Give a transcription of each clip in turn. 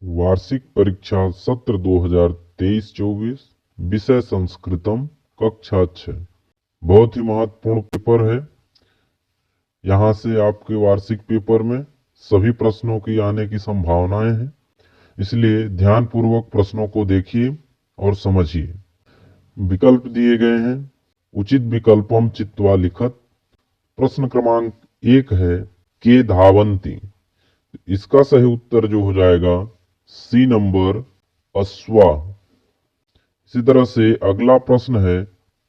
वार्षिक परीक्षा सत्र 2023-24, विषय संस्कृतम, कक्षा 6। बहुत ही महत्वपूर्ण पेपर है। यहाँ से आपके वार्षिक पेपर में सभी प्रश्नों की आने की संभावनाएं हैं, इसलिए ध्यानपूर्वक प्रश्नों को देखिए और समझिए। विकल्प दिए गए हैं। उचित विकल्पम चित्वा लिखत। प्रश्न क्रमांक 1 है के धावंती। इसका सही उत्तर जो हो जाएगा सी नंबर, अश्वा। इसी तरह से अगला प्रश्न है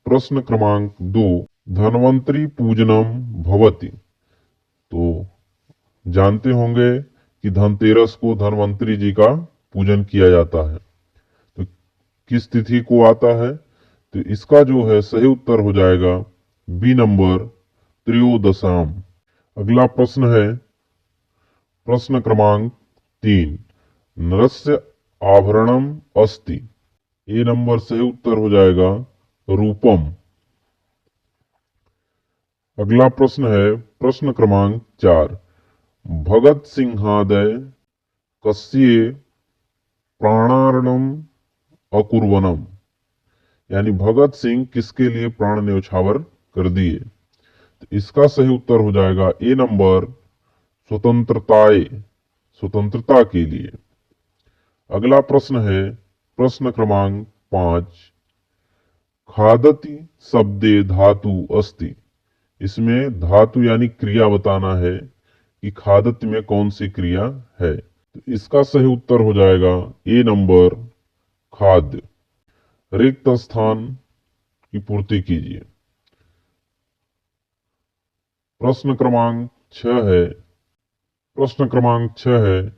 प्रश्न क्रमांक 2, धन्वंतरी पूजनम भवति। तो जानते होंगे कि धनतेरस को धन्वंतरी जी का पूजन किया जाता है। तो किस तिथि को आता है? तो इसका जो है सही उत्तर हो जाएगा बी नंबर, त्रयोदशाम। अगला प्रश्न है प्रश्न क्रमांक 3, नरस्य आभरणम अस्ति। ए नंबर सही उत्तर हो जाएगा रूपम। अगला प्रश्न है प्रश्न क्रमांक 4, भगत सिंहादय कस्य प्राणार्णम अकुर्वनम। यानी भगत सिंह किसके लिए प्राण न्यौछावर कर दिए? तो इसका सही उत्तर हो जाएगा ए नंबर, स्वतंत्रता के लिए। अगला प्रश्न है प्रश्न क्रमांक 5, खादति शब्दे धातु अस्ति। इसमें धातु यानी क्रिया बताना है कि खादति में कौन सी क्रिया है। तो इसका सही उत्तर हो जाएगा ए नंबर, खाद्य। रिक्त स्थान की पूर्ति कीजिए। प्रश्न क्रमांक 6 है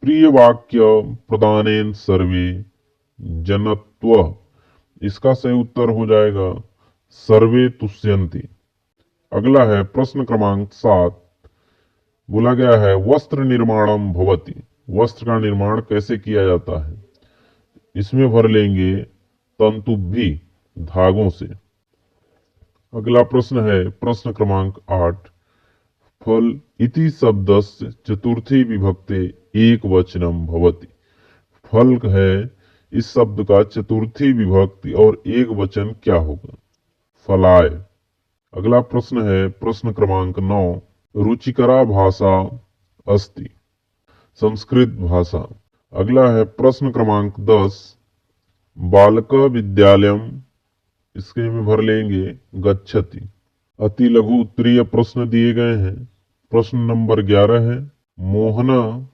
प्रिय वाक्य प्रदानेन सर्वे जनत्व। इसका सही उत्तर हो जाएगा सर्वे तुष्यन्ति। अगला है प्रश्न क्रमांक 7, बोला गया है वस्त्र निर्माणम भवति। वस्त्र का निर्माण कैसे किया जाता है? इसमें भर लेंगे तंतुभि, धागों से। अगला प्रश्न है प्रश्न क्रमांक 8, फल इति शब्दस्य चतुर्थी विभक्ते एक वचनम भवति। फल है इस शब्द का चतुर्थी विभक्ति और एक वचन क्या होगा? फलाय। अगला प्रश्न है प्रश्न क्रमांक 9, रुचिकरा भाषा अस्ति। संस्कृत भाषा। अगला है प्रश्न क्रमांक 10, बालक विद्यालयम। इसके में भर लेंगे गच्छति। अति लघु उत्तरीय प्रश्न दिए गए हैं। प्रश्न नंबर 11 है मोहना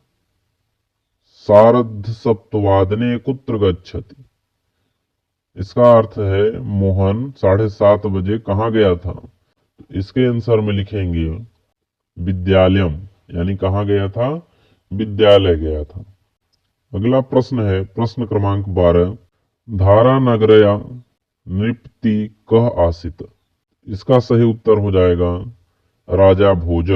सार्ध सप्तवादने कुत्र गच्छति। इसका अर्थ है मोहन 7:30 बजे कहाँ गया था? तो इसके आंसर में लिखेंगे विद्यालयम, यानी कहाँ गया था? विद्यालय गया था। अगला प्रश्न है प्रश्न क्रमांक 12, धारा नगरया नृपति कह आसित। इसका सही उत्तर हो जाएगा राजा भोज।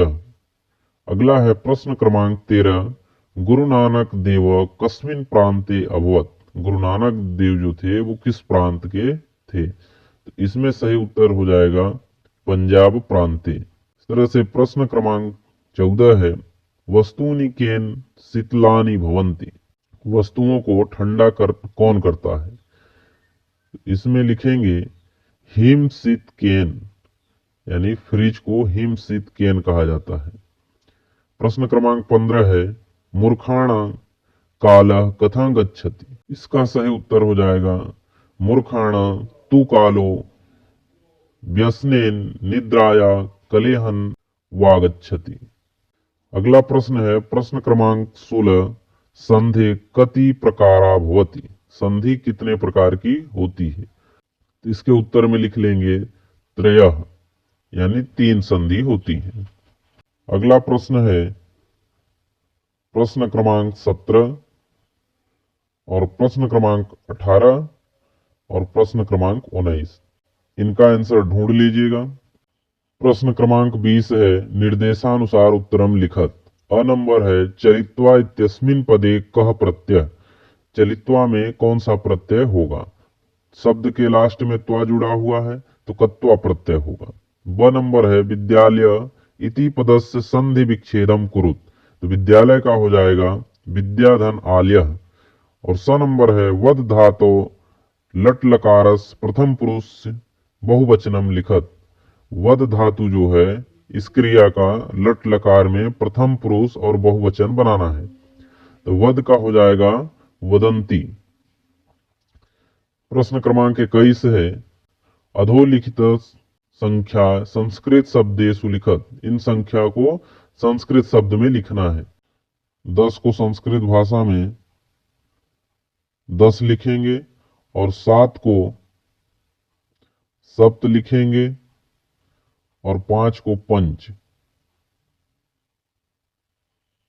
अगला है प्रश्न क्रमांक 13, गुरु नानक देव कस्मिन प्रांते अभवत। गुरु नानक देव जो थे वो किस प्रांत के थे? तो इसमें सही उत्तर हो जाएगा पंजाब प्रांते। इस तरह से प्रश्न क्रमांक 14 है वस्तुनि केन शीतलानि भवन्ति। वस्तुओं को ठंडा कौन करता है? इसमें लिखेंगे हिमशीत केन, यानी फ्रिज को हिमशीत केन कहा जाता है। प्रश्न क्रमांक 15 है मूर्खाणा कालः कथं गच्छति। इसका सही उत्तर हो जाएगा मूर्खाणा तु कालो व्यसनेन निद्राया कलेहन वागच्छति। अगला प्रश्न है प्रश्न क्रमांक 16, संधि कति प्रकारा भवति। संधि कितने प्रकार की होती है? तो इसके उत्तर में लिख लेंगे त्रयः, यानी 3 संधि होती है। अगला प्रश्न है प्रश्न क्रमांक 17 और प्रश्न क्रमांक 18 और प्रश्न क्रमांक 19। इनका आंसर ढूंढ लीजिएगा। प्रश्न क्रमांक 20 है निर्देशानुसार उत्तरम लिखत। अ नंबर है चलित्वा इत्यस्मिन् पदे कः प्रत्यय। चलित्वा में कौन सा प्रत्यय होगा? शब्द के लास्ट में त्वा जुड़ा हुआ है तो कत्वा प्रत्यय होगा। ब नंबर है विद्यालय इति पदस्य संधि विच्छेदम कुरुत। तो विद्यालय का हो जाएगा विद्याधन आल्यः। और स नंबर है वद धातो लट लकारस प्रथम पुरुष बहुवचनम लिखत। वद धातु जो है इस क्रिया का लट लकार में प्रथम पुरुष और बहुवचन बनाना है, तो वद का हो जाएगा वदंती। प्रश्न क्रमांक 21 है अधोलिखित संख्या संस्कृत शब्देषु लिखत। इन संख्या को संस्कृत शब्द में लिखना है। 10 को संस्कृत भाषा में 10 लिखेंगे और 7 को सप्त लिखेंगे और 5 को पंच।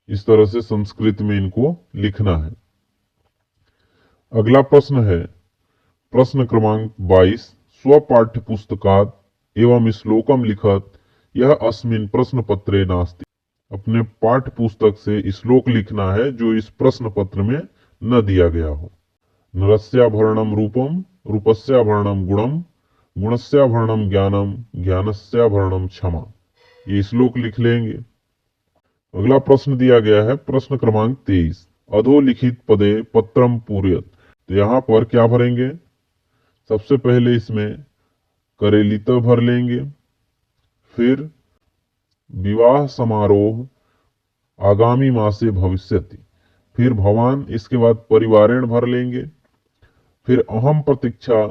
इस तरह से संस्कृत में इनको लिखना है। अगला प्रश्न है प्रश्न क्रमांक 22 स्वपाठ्य पुस्तकात एवं श्लोकम लिखत यह अस्मिन प्रश्न पत्रे नास्ति। अपने पाठ्य पुस्तक से श्लोक लिखना है जो इस प्रश्न पत्र में न दिया गया हो। नरस्याभरणम रूपम रूपस्याभरणम गुणम गुणस्याभरणम ज्ञानम ज्ञानस्याभरणम क्षमा। ये श्लोक लिख लेंगे। अगला प्रश्न दिया गया है प्रश्न क्रमांक 23 अधोलिखित पदे पत्रम पूर्यत। तो यहाँ पर क्या भरेंगे? सबसे पहले इसमें करेलित भर लेंगे, फिर विवाह समारोह आगामी मासे भविष्यति, फिर भवान, इसके बाद परिवारेण भर लेंगे, फिर अहम प्रतीक्षा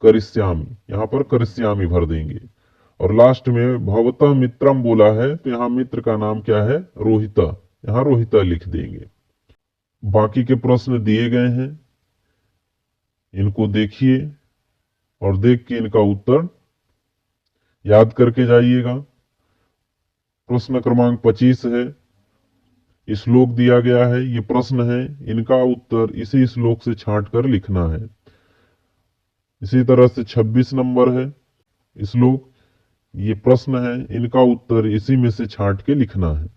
करिष्यामि, यहाँ पर करिष्यामि भर देंगे, और लास्ट में भवतः मित्रम बोला है तो यहाँ मित्र का नाम क्या है? रोहिता, यहाँ रोहिता लिख देंगे। बाकी के प्रश्न दिए गए हैं, इनको देखिए और देख के इनका उत्तर याद करके जाइएगा। प्रश्न क्रमांक 25 है, श्लोक दिया गया है, ये प्रश्न है, इनका उत्तर इसी श्लोक से छांट कर लिखना है। इसी तरह से 26 नंबर है श्लोक, ये प्रश्न है, इनका उत्तर इसी में से छांट के लिखना है।